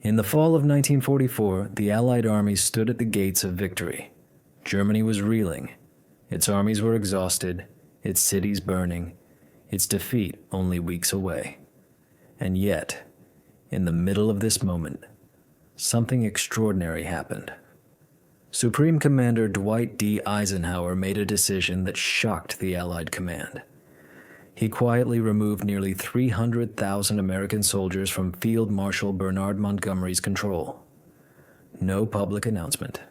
In the fall of 1944, the Allied armies stood at the gates of victory. Germany was reeling. Its armies were exhausted, its cities burning, its defeat only weeks away. And yet, in the middle of this moment, something extraordinary happened. Supreme Commander Dwight D. Eisenhower made a decision that shocked the Allied command. He quietly removed nearly 300,000 American soldiers from Field Marshal Bernard Montgomery's control. No public announcement,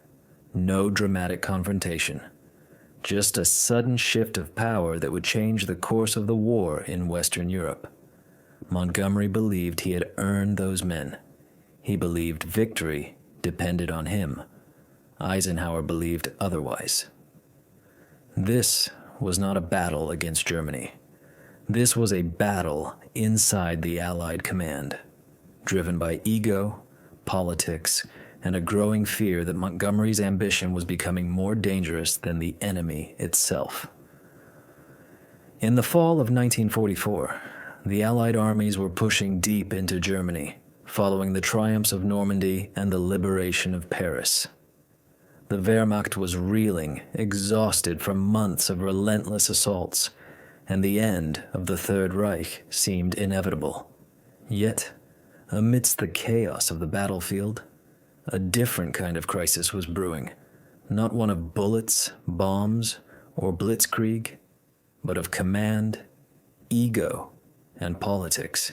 no dramatic confrontation, just a sudden shift of power that would change the course of the war in Western Europe. Montgomery believed he had earned those men. He believed victory depended on him. Eisenhower believed otherwise. This was not a battle against Germany. This was a battle inside the Allied command, driven by ego, politics, and a growing fear that Montgomery's ambition was becoming more dangerous than the enemy itself. In the fall of 1944, the Allied armies were pushing deep into Germany, following the triumphs of Normandy and the liberation of Paris. The Wehrmacht was reeling, exhausted from months of relentless assaults, and the end of the Third Reich seemed inevitable. Yet, amidst the chaos of the battlefield, a different kind of crisis was brewing, not one of bullets, bombs, or blitzkrieg, but of command, ego, and politics.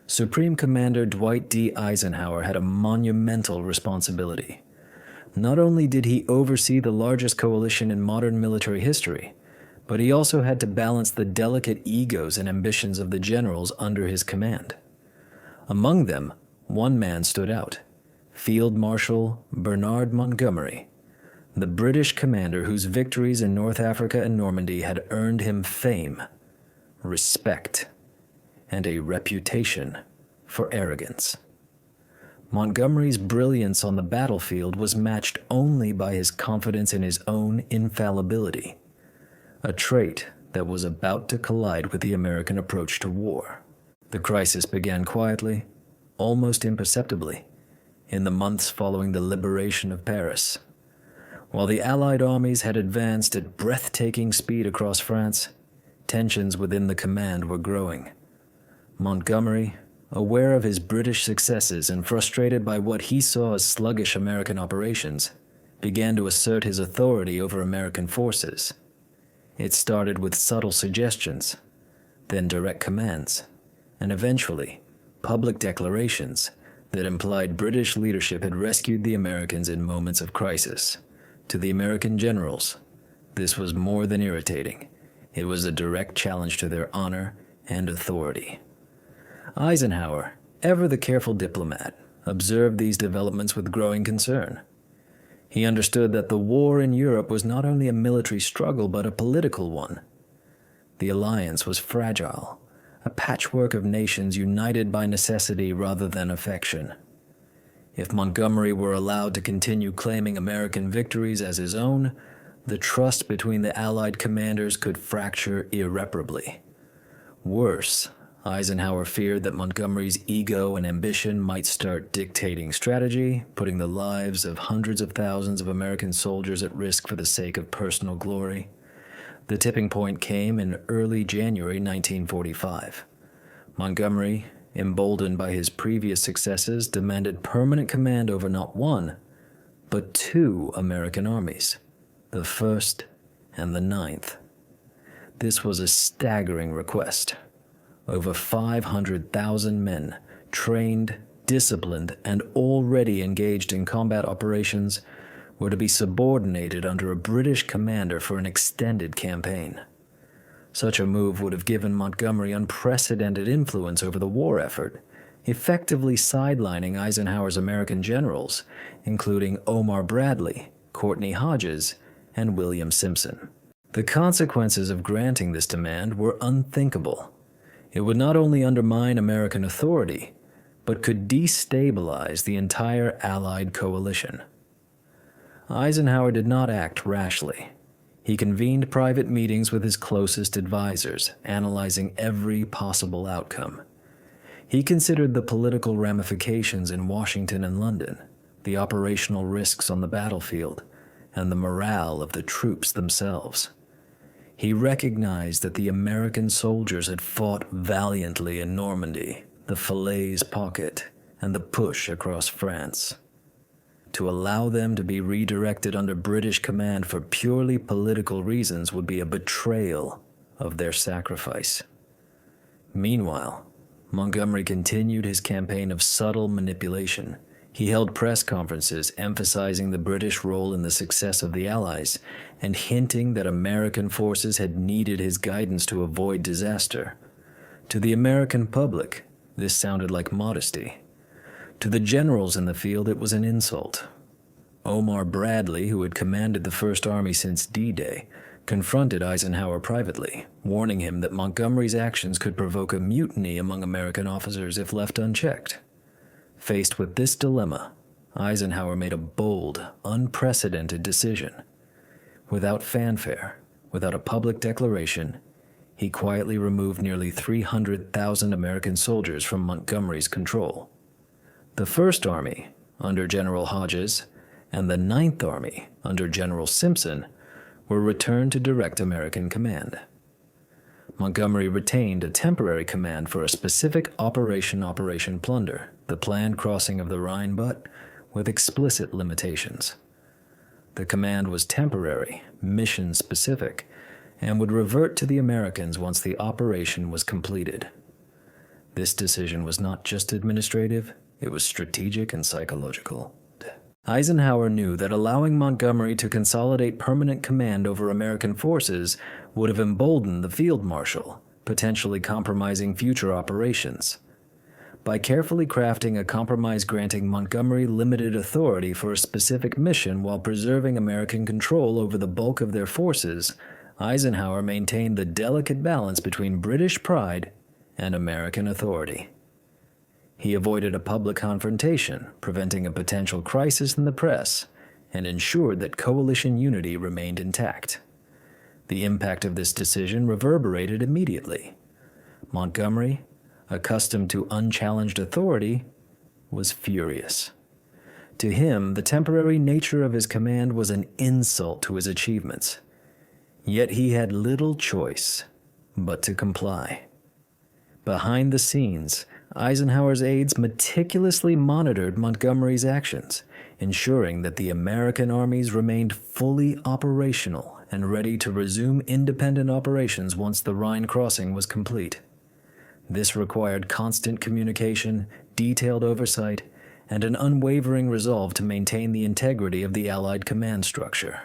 Supreme Commander Dwight D. Eisenhower had a monumental responsibility. Not only did he oversee the largest coalition in modern military history, but he also had to balance the delicate egos and ambitions of the generals under his command. Among them, one man stood out: Field Marshal Bernard Montgomery, the British commander whose victories in North Africa and Normandy had earned him fame, respect, and a reputation for arrogance. Montgomery's brilliance on the battlefield was matched only by his confidence in his own infallibility, a trait that was about to collide with the American approach to war. The crisis began quietly, almost imperceptibly, in the months following the liberation of Paris. While the Allied armies had advanced at breathtaking speed across France, tensions within the command were growing. Montgomery, aware of his British successes and frustrated by what he saw as sluggish American operations, began to assert his authority over American forces. It started with subtle suggestions, then direct commands, and eventually public declarations that implied British leadership had rescued the Americans in moments of crisis. To the American generals, this was more than irritating. It was a direct challenge to their honor and authority. Eisenhower, ever the careful diplomat, observed these developments with growing concern. He understood that the war in Europe was not only a military struggle but a political one. The alliance was fragile, a patchwork of nations united by necessity rather than affection. If Montgomery were allowed to continue claiming American victories as his own, the trust between the Allied commanders could fracture irreparably. Worse, Eisenhower feared that Montgomery's ego and ambition might start dictating strategy, putting the lives of hundreds of thousands of American soldiers at risk for the sake of personal glory. The tipping point came in early January 1945. Montgomery, emboldened by his previous successes, demanded permanent command over not one, but two American armies, the 1st and the 9th. This was a staggering request. Over 500,000 men, trained, disciplined, and already engaged in combat operations, were to be subordinated under a British commander for an extended campaign. Such a move would have given Montgomery unprecedented influence over the war effort, effectively sidelining Eisenhower's American generals, including Omar Bradley, Courtney Hodges, and William Simpson. The consequences of granting this demand were unthinkable. It would not only undermine American authority, but could destabilize the entire Allied coalition. Eisenhower did not act rashly. He convened private meetings with his closest advisors, analyzing every possible outcome. He considered the political ramifications in Washington and London, the operational risks on the battlefield, and the morale of the troops themselves. He recognized that the American soldiers had fought valiantly in Normandy, the Falaise Pocket, and the push across France. To allow them to be redirected under British command for purely political reasons would be a betrayal of their sacrifice. Meanwhile, Montgomery continued his campaign of subtle manipulation. He held press conferences emphasizing the British role in the success of the Allies and hinting that American forces had needed his guidance to avoid disaster. To the American public, this sounded like modesty. To the generals in the field, it was an insult. Omar Bradley, who had commanded the First Army since D-Day, confronted Eisenhower privately, warning him that Montgomery's actions could provoke a mutiny among American officers if left unchecked. Faced with this dilemma, Eisenhower made a bold, unprecedented decision. Without fanfare, without a public declaration, he quietly removed nearly 300,000 American soldiers from Montgomery's control. The First Army, under General Hodges, and the Ninth Army, under General Simpson, were returned to direct American command. Montgomery retained a temporary command for a specific Operation Plunder, the planned crossing of the Rhine, but with explicit limitations. The command was temporary, mission-specific, and would revert to the Americans once the operation was completed. This decision was not just administrative, it was strategic and psychological. Eisenhower knew that allowing Montgomery to consolidate permanent command over American forces would have emboldened the Field Marshal, potentially compromising future operations. By carefully crafting a compromise granting Montgomery limited authority for a specific mission while preserving American control over the bulk of their forces, Eisenhower maintained the delicate balance between British pride and American authority. He avoided a public confrontation, preventing a potential crisis in the press, and ensured that coalition unity remained intact. The impact of this decision reverberated immediately. Montgomery, accustomed to unchallenged authority, was furious. To him, the temporary nature of his command was an insult to his achievements. Yet he had little choice but to comply. Behind the scenes, Eisenhower's aides meticulously monitored Montgomery's actions, ensuring that the American armies remained fully operational and ready to resume independent operations once the Rhine crossing was complete. This required constant communication, detailed oversight, and an unwavering resolve to maintain the integrity of the Allied command structure.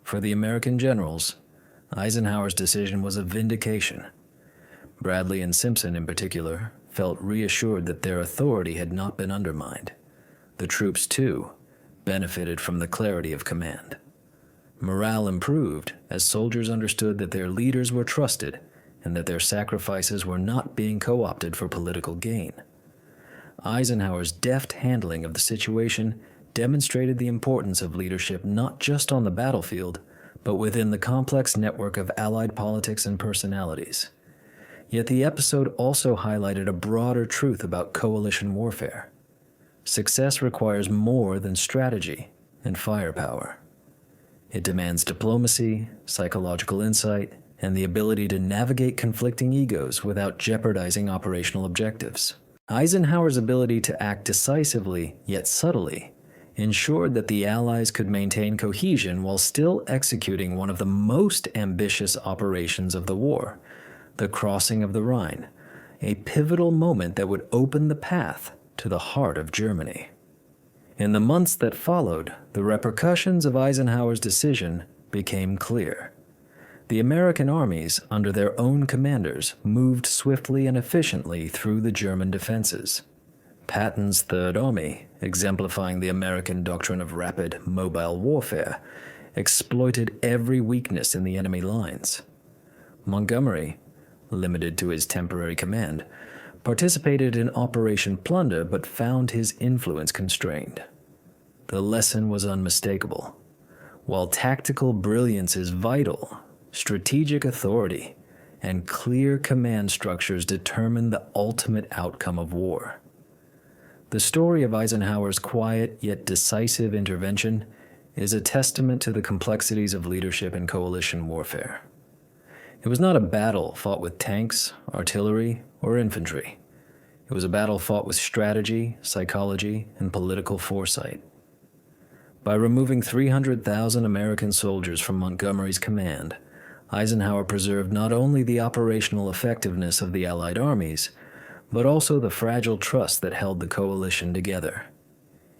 For the American generals, Eisenhower's decision was a vindication. Bradley and Simpson, in particular, felt reassured that their authority had not been undermined. The troops, too, benefited from the clarity of command. Morale improved as soldiers understood that their leaders were trusted and that their sacrifices were not being co-opted for political gain. Eisenhower's deft handling of the situation demonstrated the importance of leadership not just on the battlefield, but within the complex network of Allied politics and personalities. Yet the episode also highlighted a broader truth about coalition warfare. Success requires more than strategy and firepower. It demands diplomacy, psychological insight, and the ability to navigate conflicting egos without jeopardizing operational objectives. Eisenhower's ability to act decisively, yet subtly, ensured that the Allies could maintain cohesion while still executing one of the most ambitious operations of the war, the crossing of the Rhine, a pivotal moment that would open the path to the heart of Germany. In the months that followed, the repercussions of Eisenhower's decision became clear. The American armies, under their own commanders, moved swiftly and efficiently through the German defenses. Patton's Third Army, exemplifying the American doctrine of rapid, mobile warfare, exploited every weakness in the enemy lines. Montgomery, limited to his temporary command, participated in Operation Plunder but found his influence constrained. The lesson was unmistakable. While tactical brilliance is vital, strategic authority and clear command structures determined the ultimate outcome of war. The story of Eisenhower's quiet yet decisive intervention is a testament to the complexities of leadership in coalition warfare. It was not a battle fought with tanks, artillery, or infantry. It was a battle fought with strategy, psychology, and political foresight. By removing 300,000 American soldiers from Montgomery's command, Eisenhower preserved not only the operational effectiveness of the Allied armies, but also the fragile trust that held the coalition together.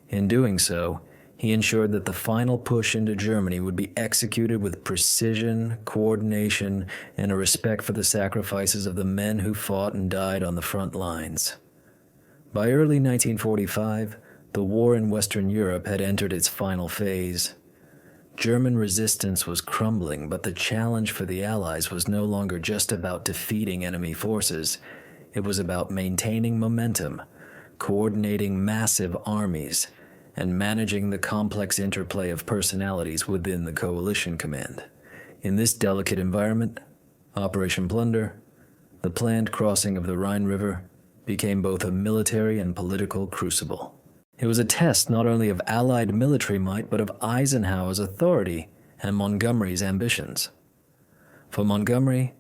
In doing so, he ensured that the final push into Germany would be executed with precision, coordination, and a respect for the sacrifices of the men who fought and died on the front lines. By early 1945, the war in Western Europe had entered its final phase. German resistance was crumbling, but the challenge for the Allies was no longer just about defeating enemy forces. It was about maintaining momentum, coordinating massive armies, and managing the complex interplay of personalities within the coalition command. In this delicate environment, Operation Plunder, the planned crossing of the Rhine River, became both a military and political crucible. It was a test not only of Allied military might, but of Eisenhower's authority and Montgomery's ambitions. For Montgomery,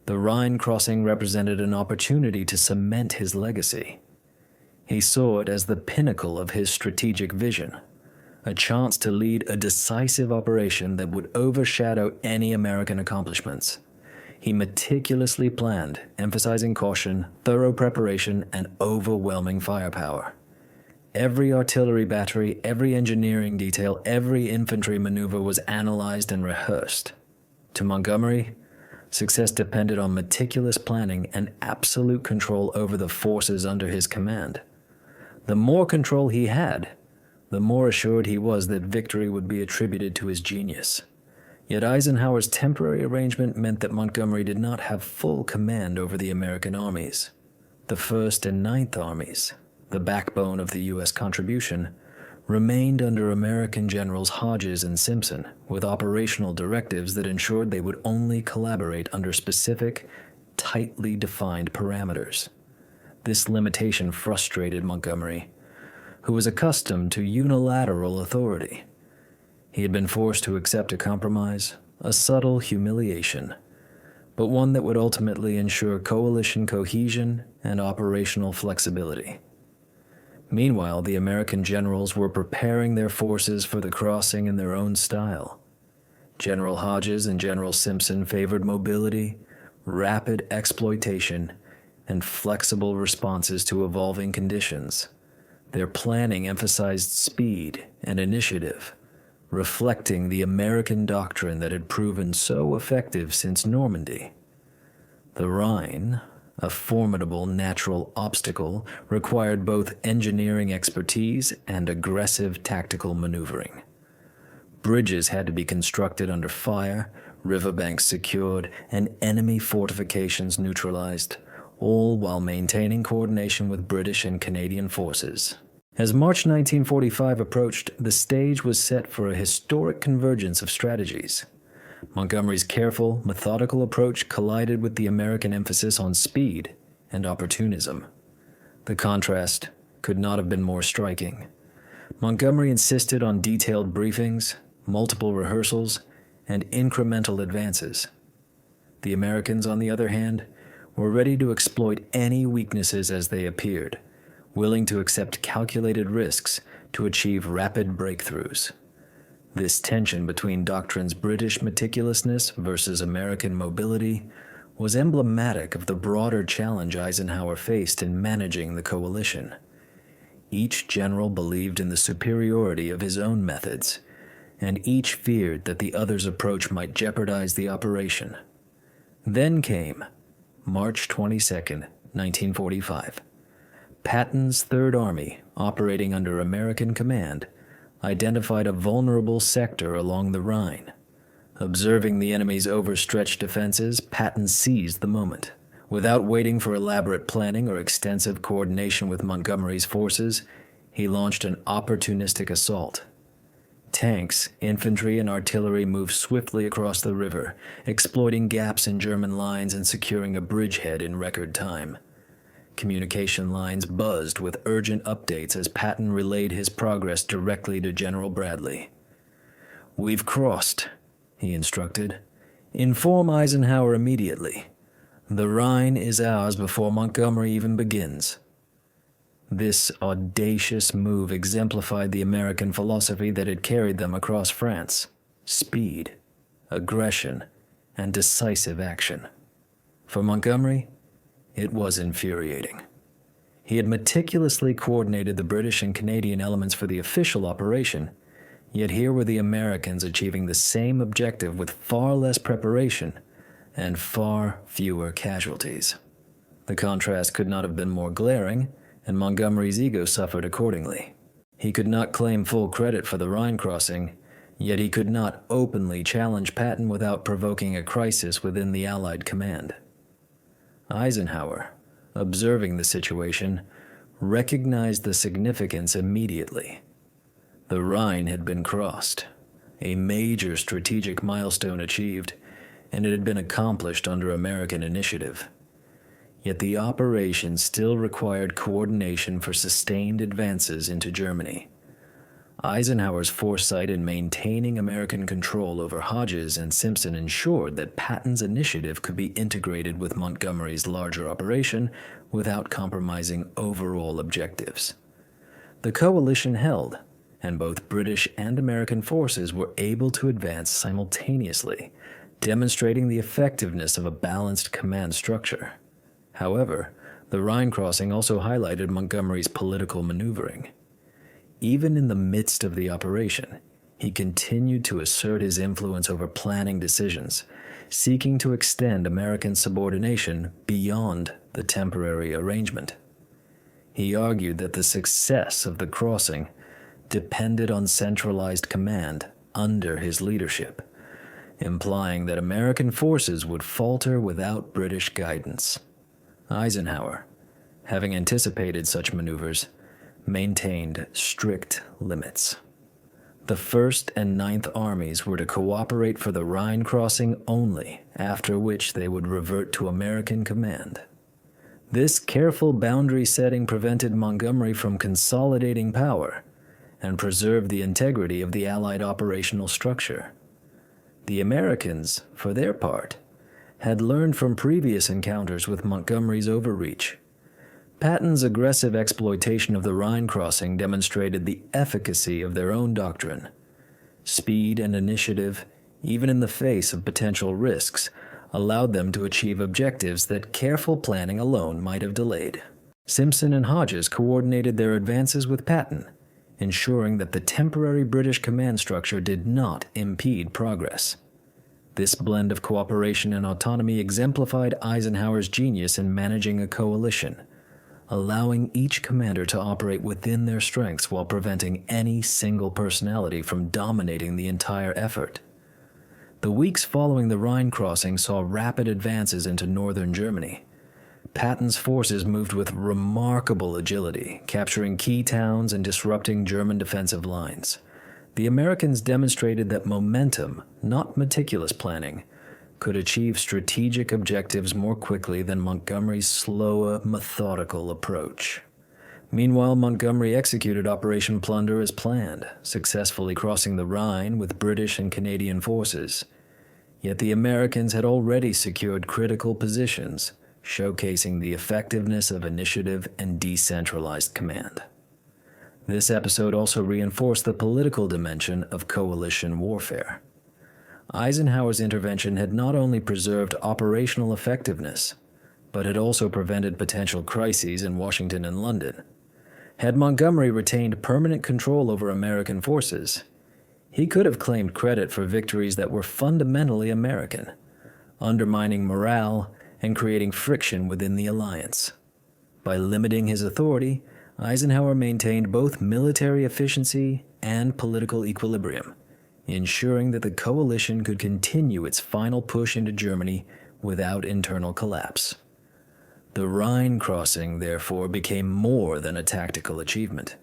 the Rhine crossing represented an opportunity to cement his legacy. He saw it as the pinnacle of his strategic vision, a chance to lead a decisive operation that would overshadow any American accomplishments. He meticulously planned, emphasizing caution, thorough preparation, and overwhelming firepower. Every artillery battery, every engineering detail, every infantry maneuver was analyzed and rehearsed. To Montgomery, success depended on meticulous planning and absolute control over the forces under his command. The more control he had, the more assured he was that victory would be attributed to his genius. Yet Eisenhower's temporary arrangement meant that Montgomery did not have full command over the American armies. The 1st and 9th Armies, the backbone of the U.S. contribution, remained under American Generals Hodges and Simpson, with operational directives that ensured they would only collaborate under specific, tightly defined parameters. This limitation frustrated Montgomery, who was accustomed to unilateral authority. He had been forced to accept a compromise, a subtle humiliation, but one that would ultimately ensure coalition cohesion and operational flexibility. Meanwhile, the American generals were preparing their forces for the crossing in their own style. General Hodges and General Simpson favored mobility, rapid exploitation, and flexible responses to evolving conditions. Their planning emphasized speed and initiative, reflecting the American doctrine that had proven so effective since Normandy. The Rhine, a formidable natural obstacle, required both engineering expertise and aggressive tactical maneuvering. Bridges had to be constructed under fire, riverbanks secured, and enemy fortifications neutralized, all while maintaining coordination with British and Canadian forces. As March 1945 approached, the stage was set for a historic convergence of strategies. Montgomery's careful, methodical approach collided with the American emphasis on speed and opportunism. The contrast could not have been more striking. Montgomery insisted on detailed briefings, multiple rehearsals, and incremental advances. The Americans, on the other hand, were ready to exploit any weaknesses as they appeared, willing to accept calculated risks to achieve rapid breakthroughs. This tension between doctrine's British meticulousness versus American mobility was emblematic of the broader challenge Eisenhower faced in managing the coalition. Each general believed in the superiority of his own methods, and each feared that the other's approach might jeopardize the operation. Then came March 22, 1945. Patton's Third Army, operating under American command, identified a vulnerable sector along the Rhine. Observing the enemy's overstretched defenses, Patton seized the moment. Without waiting for elaborate planning or extensive coordination with Montgomery's forces, he launched an opportunistic assault. Tanks, infantry, and artillery moved swiftly across the river, exploiting gaps in German lines and securing a bridgehead in record time. Communication lines buzzed with urgent updates as Patton relayed his progress directly to General Bradley. "We've crossed," he instructed. "Inform Eisenhower immediately. The Rhine is ours before Montgomery even begins." This audacious move exemplified the American philosophy that had carried them across France: speed, aggression, and decisive action. For Montgomery, it was infuriating. He had meticulously coordinated the British and Canadian elements for the official operation, yet here were the Americans achieving the same objective with far less preparation and far fewer casualties. The contrast could not have been more glaring, and Montgomery's ego suffered accordingly. He could not claim full credit for the Rhine crossing, yet he could not openly challenge Patton without provoking a crisis within the Allied command. Eisenhower, observing the situation, recognized the significance immediately. The Rhine had been crossed, a major strategic milestone achieved, and it had been accomplished under American initiative. Yet the operation still required coordination for sustained advances into Germany. Eisenhower's foresight in maintaining American control over Hodges and Simpson ensured that Patton's initiative could be integrated with Montgomery's larger operation without compromising overall objectives. The coalition held, and both British and American forces were able to advance simultaneously, demonstrating the effectiveness of a balanced command structure. However, the Rhine crossing also highlighted Montgomery's political maneuvering. Even in the midst of the operation, he continued to assert his influence over planning decisions, seeking to extend American subordination beyond the temporary arrangement. He argued that the success of the crossing depended on centralized command under his leadership, implying that American forces would falter without British guidance. Eisenhower, having anticipated such maneuvers, maintained strict limits. The 1st and 9th Armies were to cooperate for the Rhine crossing only, after which they would revert to American command. This careful boundary setting prevented Montgomery from consolidating power and preserved the integrity of the Allied operational structure. The Americans, for their part, had learned from previous encounters with Montgomery's overreach. Patton's aggressive exploitation of the Rhine crossing demonstrated the efficacy of their own doctrine. Speed and initiative, even in the face of potential risks, allowed them to achieve objectives that careful planning alone might have delayed. Simpson and Hodges coordinated their advances with Patton, ensuring that the temporary British command structure did not impede progress. This blend of cooperation and autonomy exemplified Eisenhower's genius in managing a coalition, allowing each commander to operate within their strengths while preventing any single personality from dominating the entire effort. The weeks following the Rhine crossing saw rapid advances into northern Germany. Patton's forces moved with remarkable agility, capturing key towns and disrupting German defensive lines. The Americans demonstrated that momentum, not meticulous planning, could achieve strategic objectives more quickly than Montgomery's slower, methodical approach. Meanwhile, Montgomery executed Operation Plunder as planned, successfully crossing the Rhine with British and Canadian forces. Yet the Americans had already secured critical positions, showcasing the effectiveness of initiative and decentralized command. This episode also reinforced the political dimension of coalition warfare. Eisenhower's intervention had not only preserved operational effectiveness, but had also prevented potential crises in Washington and London. Had Montgomery retained permanent control over American forces, he could have claimed credit for victories that were fundamentally American, undermining morale and creating friction within the alliance. By limiting his authority, Eisenhower maintained both military efficiency and political equilibrium, ensuring that the coalition could continue its final push into Germany without internal collapse. The Rhine crossing, therefore, became more than a tactical achievement.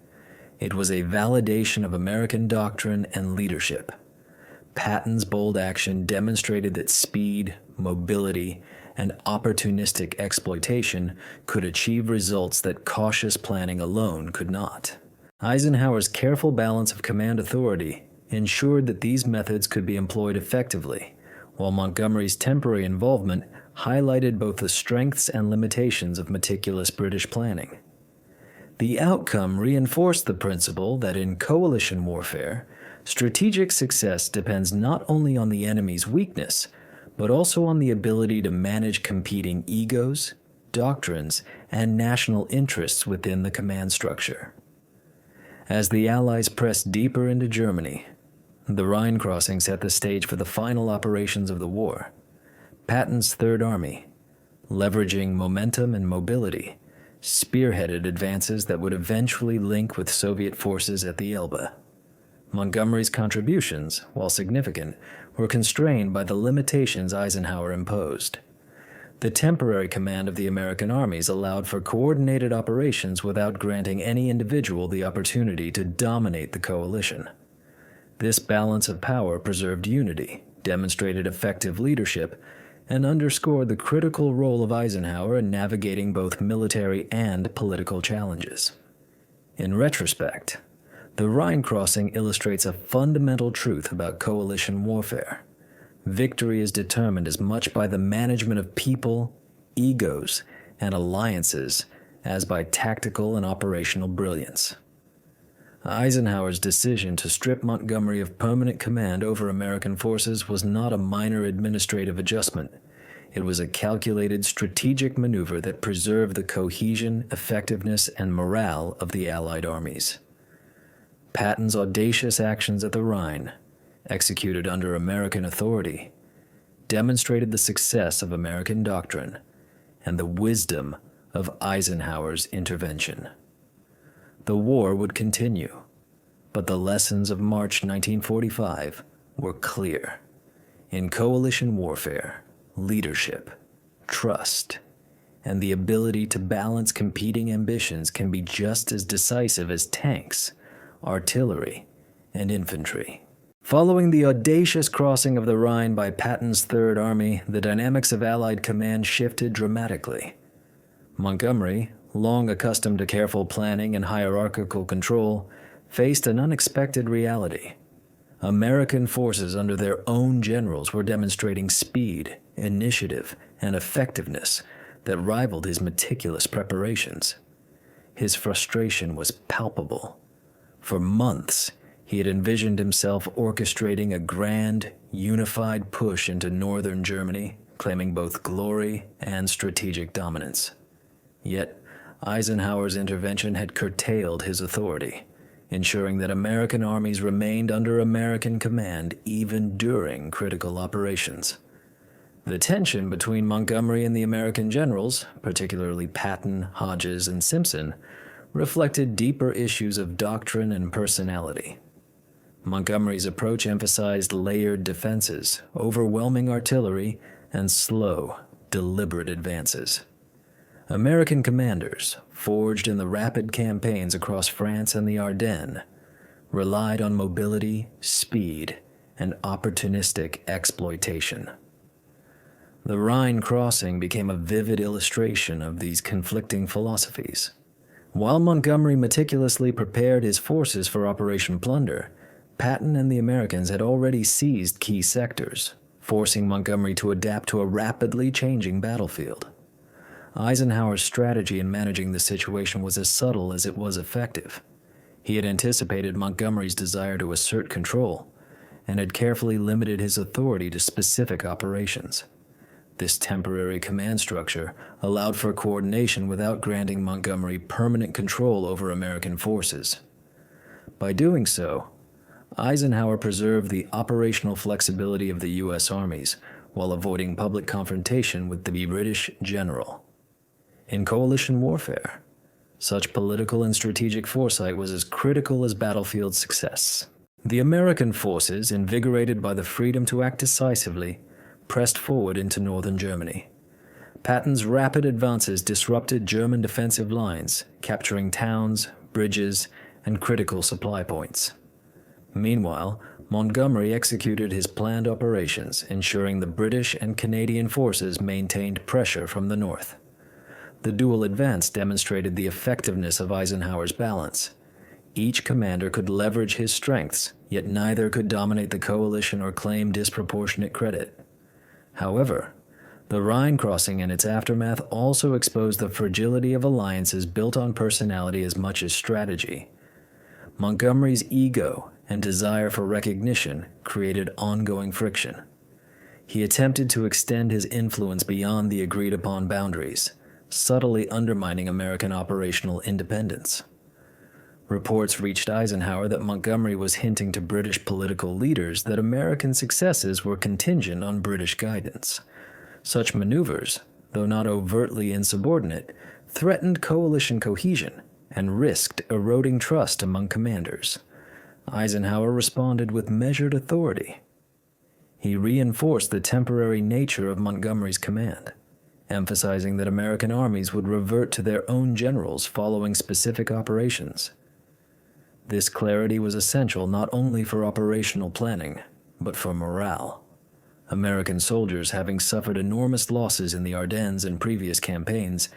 It was a validation of American doctrine and leadership. Patton's bold action demonstrated that speed, mobility, and opportunistic exploitation could achieve results that cautious planning alone could not. Eisenhower's careful balance of command authority ensured that these methods could be employed effectively, while Montgomery's temporary involvement highlighted both the strengths and limitations of meticulous British planning. The outcome reinforced the principle that in coalition warfare, strategic success depends not only on the enemy's weakness, but also on the ability to manage competing egos, doctrines, and national interests within the command structure. As the Allies pressed deeper into Germany, the Rhine crossing set the stage for the final operations of the war. Patton's Third Army, leveraging momentum and mobility, spearheaded advances that would eventually link with Soviet forces at the Elbe. Montgomery's contributions, while significant, were constrained by the limitations Eisenhower imposed. The temporary command of the American armies allowed for coordinated operations without granting any individual the opportunity to dominate the coalition. This balance of power preserved unity, demonstrated effective leadership, and underscored the critical role of Eisenhower in navigating both military and political challenges. In retrospect, the Rhine crossing illustrates a fundamental truth about coalition warfare. Victory is determined as much by the management of people, egos, and alliances as by tactical and operational brilliance. Eisenhower's decision to strip Montgomery of permanent command over American forces was not a minor administrative adjustment. It was a calculated strategic maneuver that preserved the cohesion, effectiveness, and morale of the Allied armies. Patton's audacious actions at the Rhine, executed under American authority, demonstrated the success of American doctrine and the wisdom of Eisenhower's intervention. The war would continue, but the lessons of March 1945 were clear. In coalition warfare, leadership, trust, and the ability to balance competing ambitions can be just as decisive as tanks, artillery, and infantry. Following the audacious crossing of the Rhine by Patton's Third Army, the dynamics of Allied command shifted dramatically. Montgomery, long accustomed to careful planning and hierarchical control, faced an unexpected reality. American forces under their own generals were demonstrating speed, initiative, and effectiveness that rivaled his meticulous preparations. His frustration was palpable. For months, he had envisioned himself orchestrating a grand, unified push into northern Germany, claiming both glory and strategic dominance. Yet, Eisenhower's intervention had curtailed his authority, ensuring that American armies remained under American command even during critical operations. The tension between Montgomery and the American generals, particularly Patton, Hodges, and Simpson, reflected deeper issues of doctrine and personality. Montgomery's approach emphasized layered defenses, overwhelming artillery, and slow, deliberate advances. American commanders, forged in the rapid campaigns across France and the Ardennes, relied on mobility, speed, and opportunistic exploitation. The Rhine crossing became a vivid illustration of these conflicting philosophies. While Montgomery meticulously prepared his forces for Operation Plunder, Patton and the Americans had already seized key sectors, forcing Montgomery to adapt to a rapidly changing battlefield. Eisenhower's strategy in managing the situation was as subtle as it was effective. He had anticipated Montgomery's desire to assert control, and had carefully limited his authority to specific operations. This temporary command structure allowed for coordination without granting Montgomery permanent control over American forces. By doing so, Eisenhower preserved the operational flexibility of the U.S. armies while avoiding public confrontation with the British general. In coalition warfare, such political and strategic foresight was as critical as battlefield success. The American forces, invigorated by the freedom to act decisively, pressed forward into northern Germany. Patton's rapid advances disrupted German defensive lines, capturing towns, bridges, and critical supply points. Meanwhile, Montgomery executed his planned operations, ensuring the British and Canadian forces maintained pressure from the north. The dual advance demonstrated the effectiveness of Eisenhower's balance. Each commander could leverage his strengths, yet neither could dominate the coalition or claim disproportionate credit. However, the Rhine crossing and its aftermath also exposed the fragility of alliances built on personality as much as strategy. Montgomery's ego and desire for recognition created ongoing friction. He attempted to extend his influence beyond the agreed-upon boundaries, subtly undermining American operational independence. Reports reached Eisenhower that Montgomery was hinting to British political leaders that American successes were contingent on British guidance. Such maneuvers, though not overtly insubordinate, threatened coalition cohesion and risked eroding trust among commanders. Eisenhower responded with measured authority. He reinforced the temporary nature of Montgomery's command, emphasizing that American armies would revert to their own generals following specific operations. This clarity was essential not only for operational planning, but for morale. American soldiers, having suffered enormous losses in the Ardennes and previous campaigns,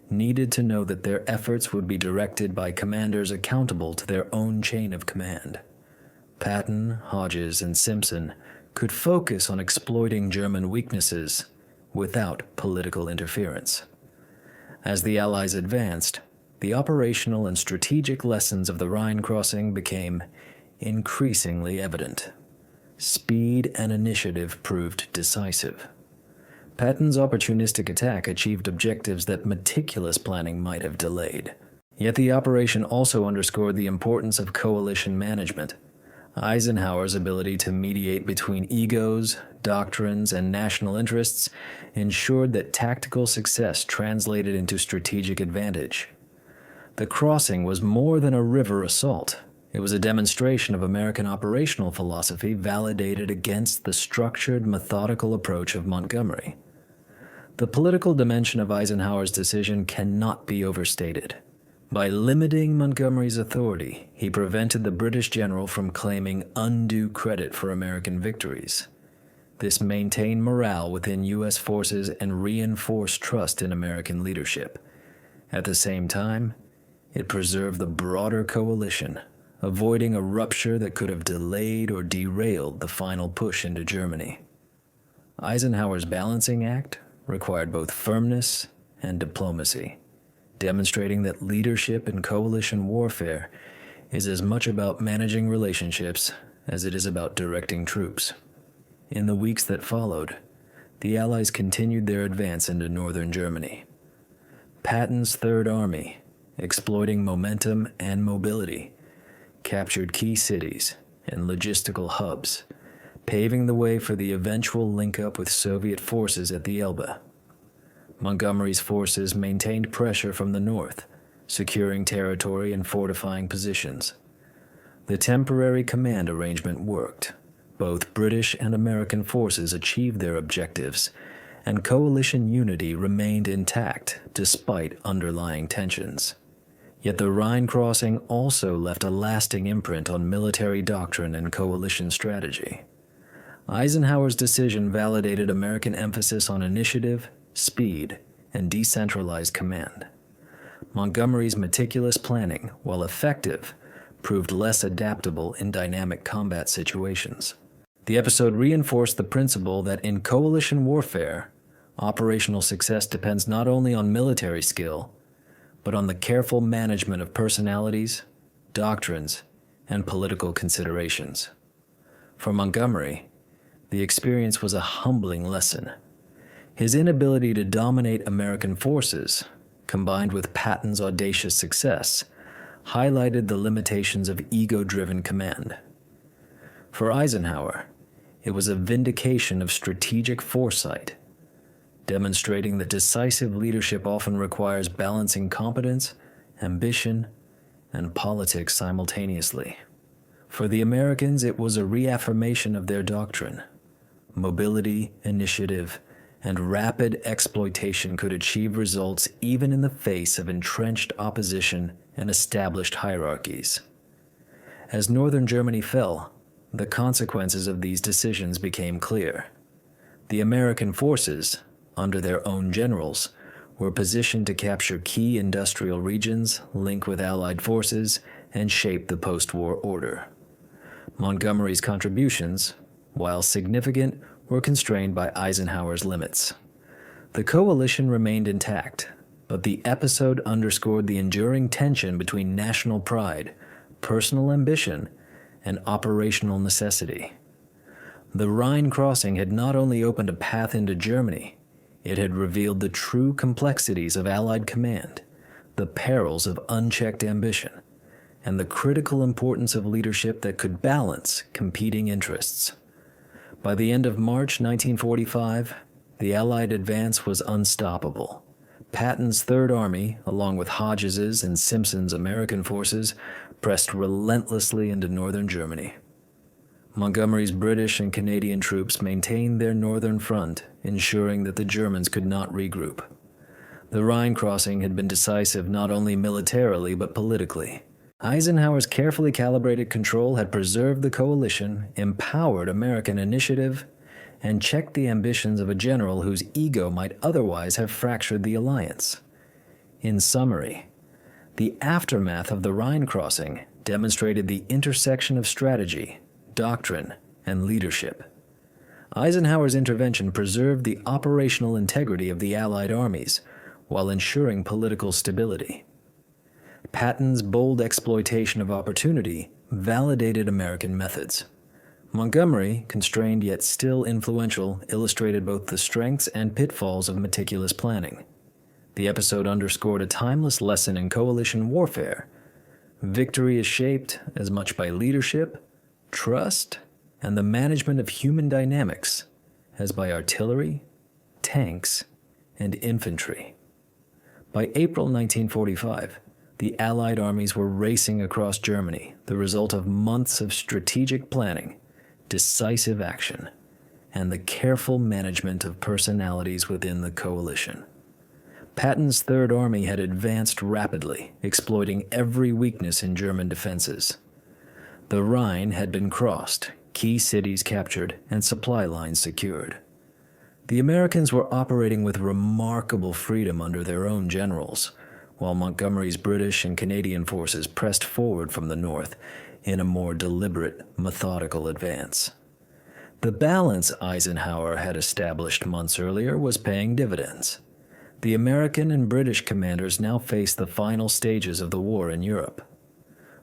needed to know that their efforts would be directed by commanders accountable to their own chain of command. Patton, Hodges, and Simpson could focus on exploiting German weaknesses without political interference. As the Allies advanced, the operational and strategic lessons of the Rhine crossing became increasingly evident. Speed and initiative proved decisive. Patton's opportunistic attack achieved objectives that meticulous planning might have delayed. Yet the operation also underscored the importance of coalition management. Eisenhower's ability to mediate between egos, doctrines, and national interests ensured that tactical success translated into strategic advantage. The crossing was more than a river assault. It was a demonstration of American operational philosophy validated against the structured, methodical approach of Montgomery. The political dimension of Eisenhower's decision cannot be overstated. By limiting Montgomery's authority, he prevented the British general from claiming undue credit for American victories. This maintained morale within U.S. forces and reinforced trust in American leadership. At the same time, it preserved the broader coalition, avoiding a rupture that could have delayed or derailed the final push into Germany. Eisenhower's balancing act required both firmness and diplomacy, demonstrating that leadership in coalition warfare is as much about managing relationships as it is about directing troops. In the weeks that followed, the Allies continued their advance into northern Germany. Patton's Third Army, exploiting momentum and mobility, captured key cities and logistical hubs, paving the way for the eventual link-up with Soviet forces at the Elbe. Montgomery's forces maintained pressure from the north, securing territory and fortifying positions. The temporary command arrangement worked. Both British and American forces achieved their objectives, and coalition unity remained intact despite underlying tensions. Yet the Rhine crossing also left a lasting imprint on military doctrine and coalition strategy. Eisenhower's decision validated American emphasis on initiative, speed, and decentralized command. Montgomery's meticulous planning, while effective, proved less adaptable in dynamic combat situations. The episode reinforced the principle that in coalition warfare, operational success depends not only on military skill, but on the careful management of personalities, doctrines, and political considerations. For Montgomery, the experience was a humbling lesson. His inability to dominate American forces, combined with Patton's audacious success, highlighted the limitations of ego-driven command. For Eisenhower, it was a vindication of strategic foresight, demonstrating that decisive leadership often requires balancing competence, ambition, and politics simultaneously. For the Americans, it was a reaffirmation of their doctrine. Mobility, initiative, and rapid exploitation could achieve results even in the face of entrenched opposition and established hierarchies. As northern Germany fell, the consequences of these decisions became clear. The American forces, under their own generals, were positioned to capture key industrial regions, link with Allied forces, and shape the post-war order. Montgomery's contributions, while significant, were constrained by Eisenhower's limits. The coalition remained intact, but the episode underscored the enduring tension between national pride, personal ambition, and operational necessity. The Rhine crossing had not only opened a path into Germany, it had revealed the true complexities of Allied command, the perils of unchecked ambition, and the critical importance of leadership that could balance competing interests. By the end of March 1945, the Allied advance was unstoppable. Patton's Third Army, along with Hodges's and Simpson's American forces, pressed relentlessly into northern Germany. Montgomery's British and Canadian troops maintained their northern front, ensuring that the Germans could not regroup. The Rhine crossing had been decisive not only militarily but politically. Eisenhower's carefully calibrated control had preserved the coalition, empowered American initiative, and checked the ambitions of a general whose ego might otherwise have fractured the alliance. In summary, the aftermath of the Rhine crossing demonstrated the intersection of strategy, doctrine, and leadership. Eisenhower's intervention preserved the operational integrity of the Allied armies while ensuring political stability. Patton's bold exploitation of opportunity validated American methods. Montgomery, constrained yet still influential, illustrated both the strengths and pitfalls of meticulous planning. The episode underscored a timeless lesson in coalition warfare. Victory is shaped as much by leadership, trust, and the management of human dynamics as by artillery, tanks, and infantry. By April 1945, the Allied armies were racing across Germany, the result of months of strategic planning, decisive action, and the careful management of personalities within the coalition. Patton's Third Army had advanced rapidly, exploiting every weakness in German defenses. The Rhine had been crossed, key cities captured, and supply lines secured. The Americans were operating with remarkable freedom under their own generals, while Montgomery's British and Canadian forces pressed forward from the north in a more deliberate, methodical advance. The balance Eisenhower had established months earlier was paying dividends. The American and British commanders now faced the final stages of the war in Europe.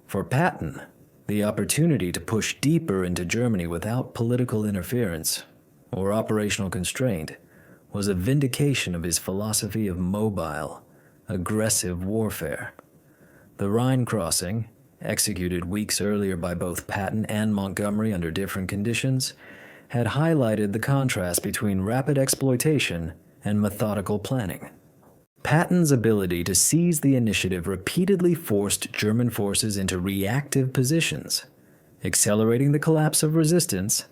For Patton, the opportunity to push deeper into Germany without political interference or operational constraint was a vindication of his philosophy of mobile, aggressive warfare. The Rhine crossing, executed weeks earlier by both Patton and Montgomery under different conditions, had highlighted the contrast between rapid exploitation and methodical planning. Patton's ability to seize the initiative repeatedly forced German forces into reactive positions, accelerating the collapse of resistance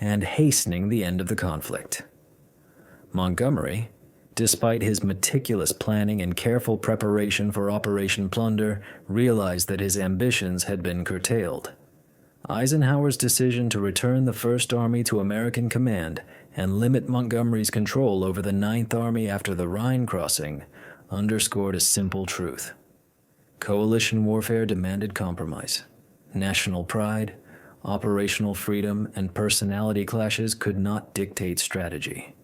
and hastening the end of the conflict. Montgomery, despite his meticulous planning and careful preparation for Operation Plunder, realized that his ambitions had been curtailed. Eisenhower's decision to return the First Army to American command and limit Montgomery's control over the Ninth Army after the Rhine crossing underscored a simple truth. Coalition warfare demanded compromise. National pride, operational freedom, and personality clashes could not dictate strategy.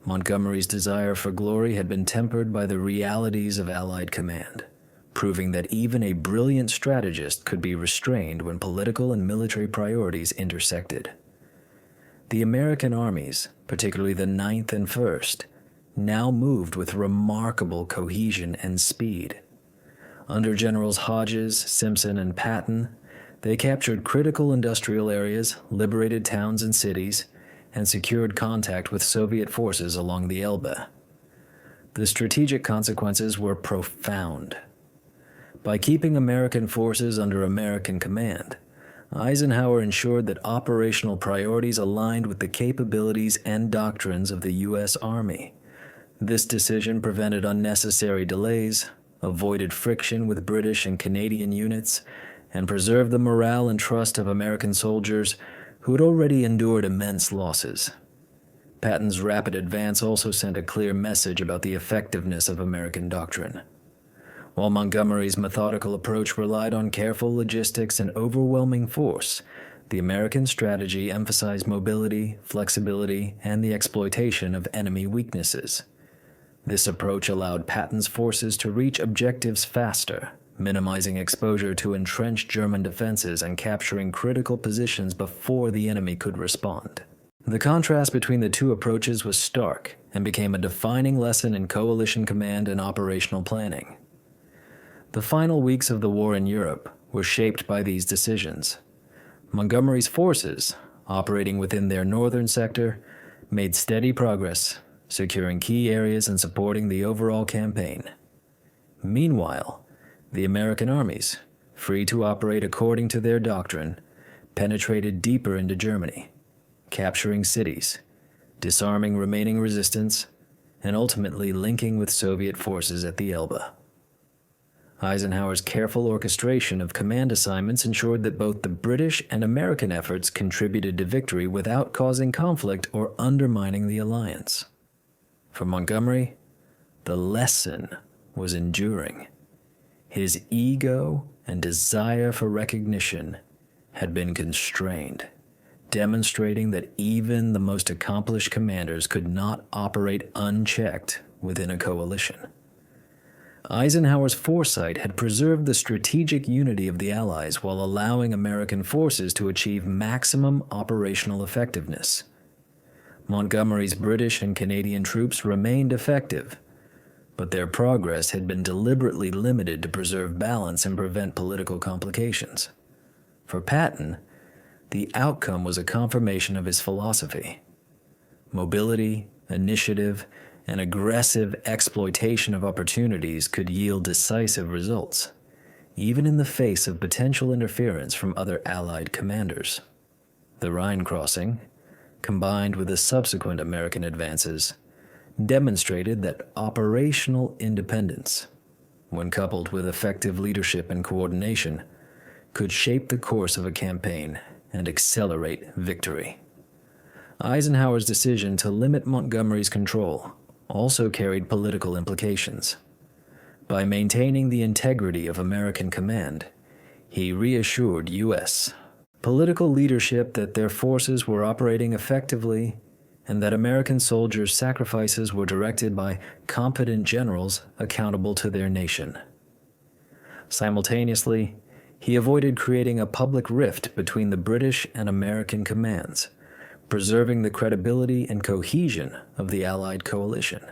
Montgomery's desire for glory had been tempered by the realities of Allied command, proving that even a brilliant strategist could be restrained when political and military priorities intersected. The American armies, particularly the 9th and 1st, now moved with remarkable cohesion and speed. Under Generals Hodges, Simpson, and Patton, they captured critical industrial areas, liberated towns and cities, and secured contact with Soviet forces along the Elbe. The strategic consequences were profound. By keeping American forces under American command, Eisenhower ensured that operational priorities aligned with the capabilities and doctrines of the U.S. Army. This decision prevented unnecessary delays, avoided friction with British and Canadian units, and preserve the morale and trust of American soldiers who had already endured immense losses. Patton's rapid advance also sent a clear message about the effectiveness of American doctrine. While Montgomery's methodical approach relied on careful logistics and overwhelming force, the American strategy emphasized mobility, flexibility, and the exploitation of enemy weaknesses. This approach allowed Patton's forces to reach objectives faster, minimizing exposure to entrenched German defenses and capturing critical positions before the enemy could respond. The contrast between the two approaches was stark and became a defining lesson in coalition command and operational planning. The final weeks of the war in Europe were shaped by these decisions. Montgomery's forces, operating within their northern sector, made steady progress, securing key areas and supporting the overall campaign. Meanwhile, the American armies, free to operate according to their doctrine, penetrated deeper into Germany, capturing cities, disarming remaining resistance, and ultimately linking with Soviet forces at the Elbe. Eisenhower's careful orchestration of command assignments ensured that both the British and American efforts contributed to victory without causing conflict or undermining the alliance. For Montgomery, the lesson was enduring. His ego and desire for recognition had been constrained, demonstrating that even the most accomplished commanders could not operate unchecked within a coalition. Eisenhower's foresight had preserved the strategic unity of the Allies while allowing American forces to achieve maximum operational effectiveness. Montgomery's British and Canadian troops remained effective, but their progress had been deliberately limited to preserve balance and prevent political complications. For Patton, the outcome was a confirmation of his philosophy. Mobility, initiative, and aggressive exploitation of opportunities could yield decisive results, even in the face of potential interference from other Allied commanders. The Rhine crossing, combined with the subsequent American advances, demonstrated that operational independence, when coupled with effective leadership and coordination, could shape the course of a campaign and accelerate victory. Eisenhower's decision to limit Montgomery's control also carried political implications. By maintaining the integrity of American command, he reassured U.S. political leadership that their forces were operating effectively and that American soldiers' sacrifices were directed by competent generals accountable to their nation. Simultaneously, he avoided creating a public rift between the British and American commands, preserving the credibility and cohesion of the Allied coalition.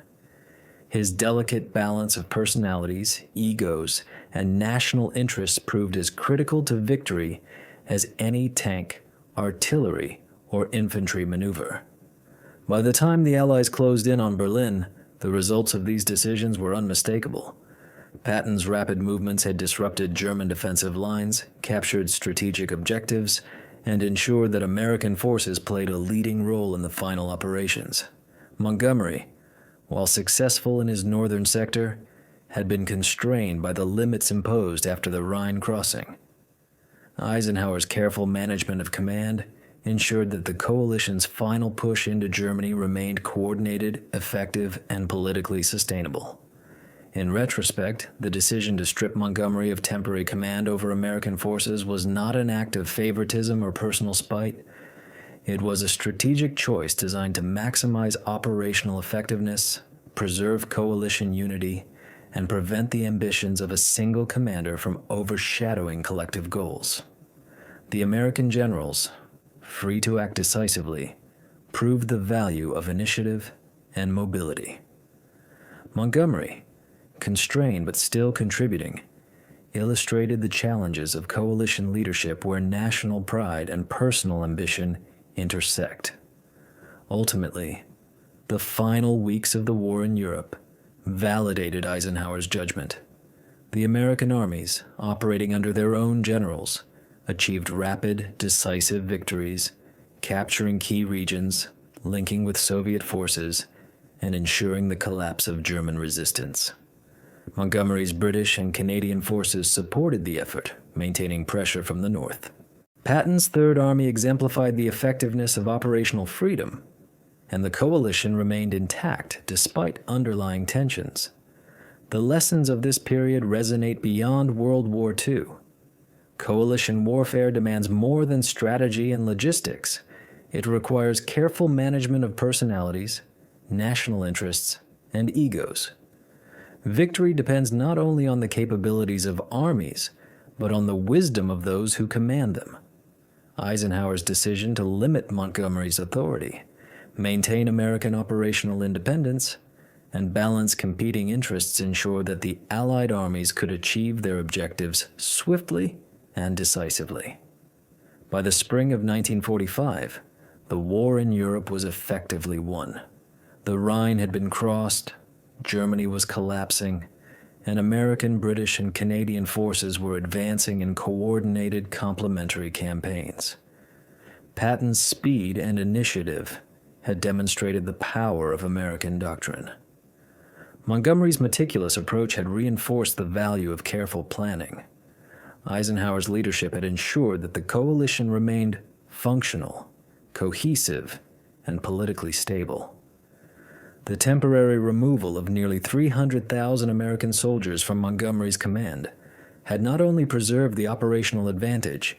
His delicate balance of personalities, egos, and national interests proved as critical to victory as any tank, artillery, or infantry maneuver. By the time the Allies closed in on Berlin, the results of these decisions were unmistakable. Patton's rapid movements had disrupted German defensive lines, captured strategic objectives, and ensured that American forces played a leading role in the final operations. Montgomery, while successful in his northern sector, had been constrained by the limits imposed after the Rhine crossing. Eisenhower's careful management of command ensured that the coalition's final push into Germany remained coordinated, effective, and politically sustainable. In retrospect, the decision to strip Montgomery of temporary command over American forces was not an act of favoritism or personal spite. It was a strategic choice designed to maximize operational effectiveness, preserve coalition unity, and prevent the ambitions of a single commander from overshadowing collective goals. The American generals, free to act decisively, proved the value of initiative and mobility. Montgomery, constrained but still contributing, illustrated the challenges of coalition leadership where national pride and personal ambition intersect. Ultimately, the final weeks of the war in Europe validated Eisenhower's judgment. The American armies, operating under their own generals, achieved rapid, decisive victories, capturing key regions, linking with Soviet forces, and ensuring the collapse of German resistance. Montgomery's British and Canadian forces supported the effort, maintaining pressure from the north. Patton's Third Army exemplified the effectiveness of operational freedom, and the coalition remained intact despite underlying tensions. The lessons of this period resonate beyond World War II. Coalition warfare demands more than strategy and logistics. It requires careful management of personalities, national interests, and egos. Victory depends not only on the capabilities of armies, but on the wisdom of those who command them. Eisenhower's decision to limit Montgomery's authority, maintain American operational independence, and balance competing interests ensured that the Allied armies could achieve their objectives swiftly and decisively. By the spring of 1945, the war in Europe was effectively won. The Rhine had been crossed, Germany was collapsing, and American, British, and Canadian forces were advancing in coordinated complementary campaigns. Patton's speed and initiative had demonstrated the power of American doctrine. Montgomery's meticulous approach had reinforced the value of careful planning. Eisenhower's leadership had ensured that the coalition remained functional, cohesive, and politically stable. The temporary removal of nearly 300,000 American soldiers from Montgomery's command had not only preserved the operational advantage,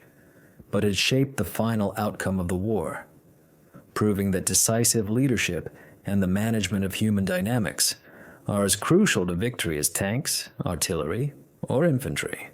but had shaped the final outcome of the war, proving that decisive leadership and the management of human dynamics are as crucial to victory as tanks, artillery, or infantry.